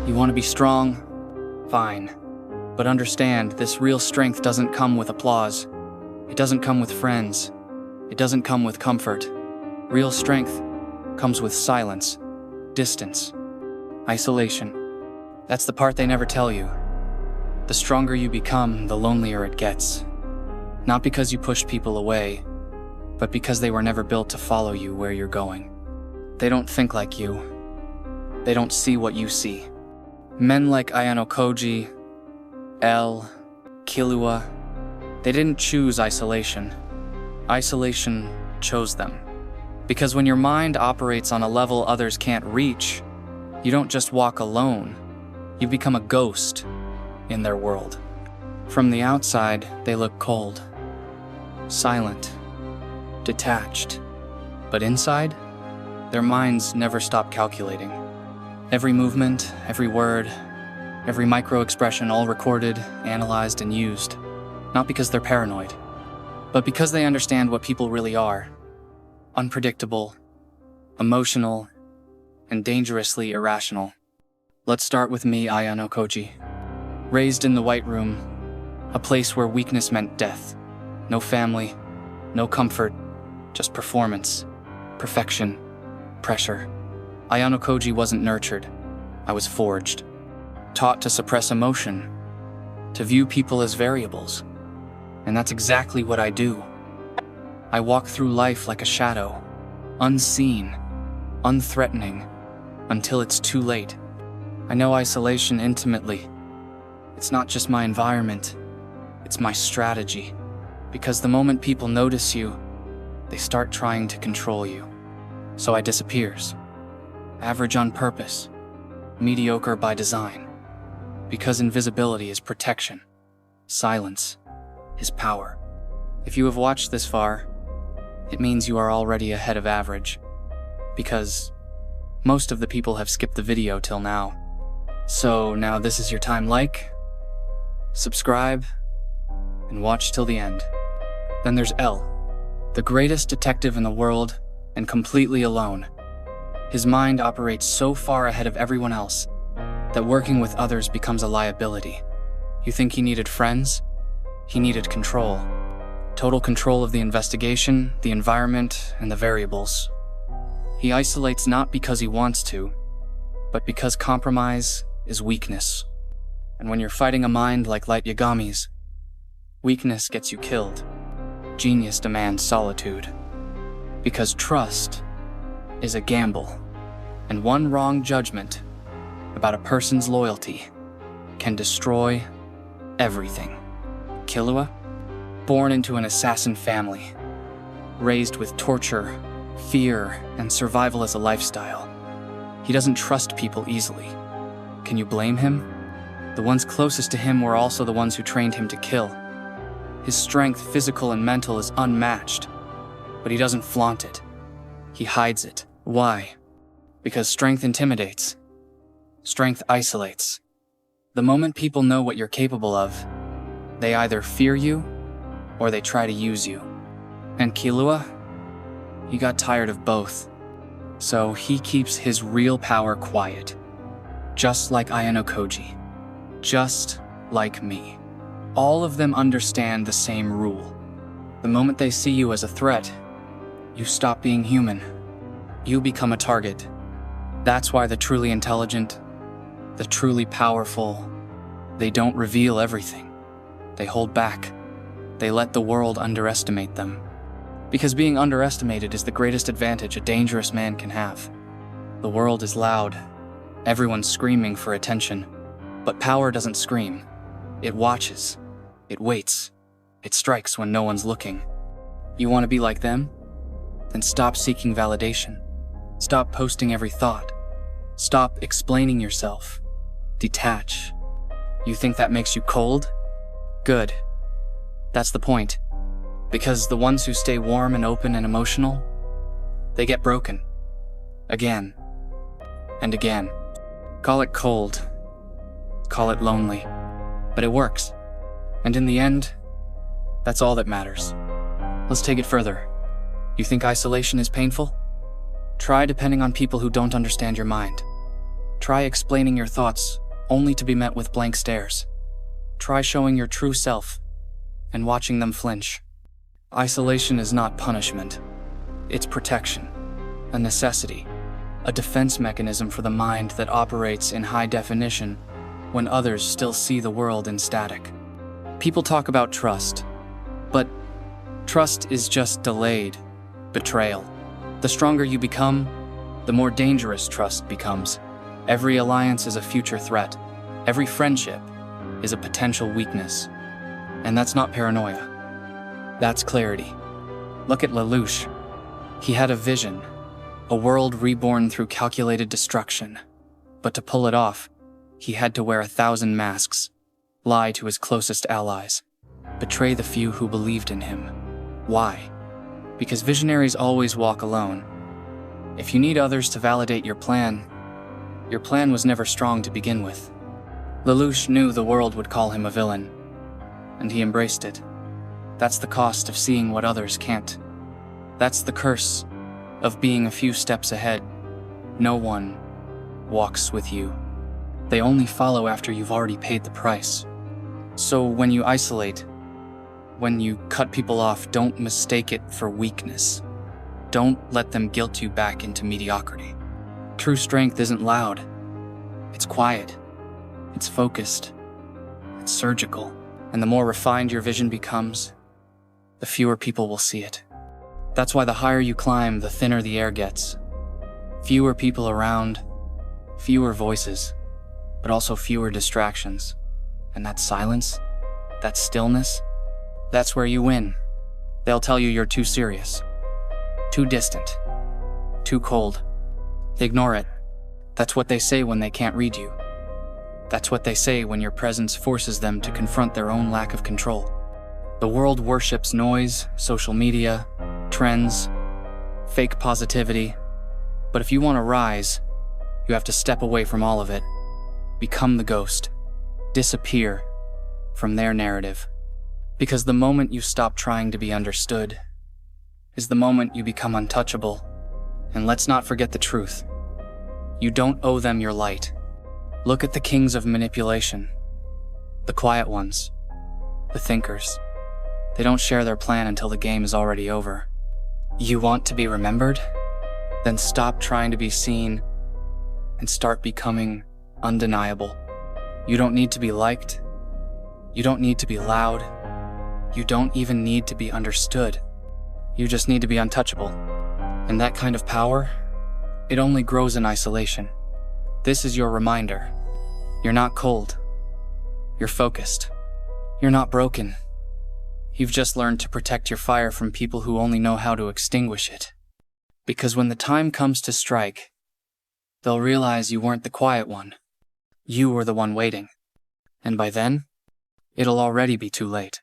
You want to be strong? Fine. But understand, this real strength doesn't come with applause. It doesn't come with friends. It doesn't come with comfort. Real strength comes with silence, distance, isolation. That's the part they never tell you. The stronger you become, the lonelier it gets. Not because you pushed people away, but because they were never built to follow you where you're going. They don't think like you. They don't see what you see. Men like Ayanokoji, Killua, they didn't choose isolation. Isolation chose them. Because when your mind operates on a level others can't reach, you don't just walk alone, you become a ghost in their world. From the outside, they look cold, silent, detached. But inside, their minds never stop calculating. Every movement, every word, every micro-expression, all recorded, analyzed, and used. Not because they're paranoid, but because they understand what people really are. Unpredictable, emotional, and dangerously irrational. Let's start with me, Ayanokoji. Raised in the White Room, a place where weakness meant death. No family, no comfort, just performance, perfection, pressure. Ayanokoji wasn't nurtured. I was forged. Taught to suppress emotion, to view people as variables. And that's exactly what I do. I walk through life like a shadow, unseen, unthreatening, until it's too late. I know isolation intimately. It's not just my environment, it's my strategy. Because the moment people notice you, they start trying to control you. So I disappears. Average on purpose, mediocre by design. Because invisibility is protection, silence is power. If you have watched this far, it means you are already ahead of average. Because most of the people have skipped the video till now. So now this is your time. Like, subscribe, and watch till the end. Then there's L, the greatest detective in the world and completely alone. His mind operates so far ahead of everyone else that working with others becomes a liability. You think he needed friends? He needed control. Total control of the investigation, the environment, and the variables. He isolates not because he wants to, but because compromise is weakness. And when you're fighting a mind like Light Yagami's, weakness gets you killed. Genius demands solitude. Because trust is a gamble, and one wrong judgment about a person's loyalty can destroy everything. Killua, born into an assassin family, raised with torture, fear, and survival as a lifestyle. He doesn't trust people easily. Can you blame him? The ones closest to him were also the ones who trained him to kill. His strength, physical and mental, is unmatched, but he doesn't flaunt it. He hides it. Why? Because strength intimidates. Strength isolates. The moment people know what you're capable of, they either fear you or they try to use you. And Killua, he got tired of both. So he keeps his real power quiet. Just like Ayanokoji. Just like me. All of them understand the same rule. The moment they see you as a threat, you stop being human. You become a target. That's why the truly intelligent, the truly powerful, they don't reveal everything. They hold back. They let the world underestimate them. Because being underestimated is the greatest advantage a dangerous man can have. The world is loud. Everyone's screaming for attention. But power doesn't scream. It watches. It waits. It strikes when no one's looking. You want to be like them? Then stop seeking validation. Stop posting every thought. Stop explaining yourself. Detach. You think that makes you cold? Good. That's the point. Because the ones who stay warm and open and emotional, they get broken. Again. And again. Call it cold. Call it lonely. But it works. And in the end, that's all that matters. Let's take it further. You think isolation is painful? Try depending on people who don't understand your mind. Try explaining your thoughts, only to be met with blank stares. Try showing your true self, and watching them flinch. Isolation is not punishment. It's protection, a necessity, a defense mechanism for the mind that operates in high definition when others still see the world in static. People talk about trust, but trust is just delayed betrayal. The stronger you become, the more dangerous trust becomes. Every alliance is a future threat. Every friendship is a potential weakness. And that's not paranoia. That's clarity. Look at Lelouch. He had a vision, a world reborn through calculated destruction. But to pull it off, he had to wear 1,000 masks, lie to his closest allies, betray the few who believed in him. Why? Because visionaries always walk alone. If you need others to validate your plan was never strong to begin with. Lelouch knew the world would call him a villain, and he embraced it. That's the cost of seeing what others can't. That's the curse of being a few steps ahead. No one walks with you. They only follow after you've already paid the price. So when you isolate, when you cut people off, don't mistake it for weakness. Don't let them guilt you back into mediocrity. True strength isn't loud. It's quiet. It's focused. It's surgical. And the more refined your vision becomes, the fewer people will see it. That's why the higher you climb, the thinner the air gets. Fewer people around, fewer voices, but also fewer distractions. And that silence, that stillness, that's where you win. They'll tell you you're too serious, too distant, too cold. Ignore it. That's what they say when they can't read you. That's what they say when your presence forces them to confront their own lack of control. The world worships noise, social media, trends, fake positivity. But if you want to rise, you have to step away from all of it. Become the ghost. Disappear from their narrative. Because the moment you stop trying to be understood is the moment you become untouchable. And let's not forget the truth. You don't owe them your light. Look at the kings of manipulation. The quiet ones. The thinkers. They don't share their plan until the game is already over. You want to be remembered? Then stop trying to be seen and start becoming undeniable. You don't need to be liked. You don't need to be loud. You don't even need to be understood. You just need to be untouchable. And that kind of power, it only grows in isolation. This is your reminder. You're not cold. You're focused. You're not broken. You've just learned to protect your fire from people who only know how to extinguish it. Because when the time comes to strike, they'll realize you weren't the quiet one. You were the one waiting. And by then, it'll already be too late.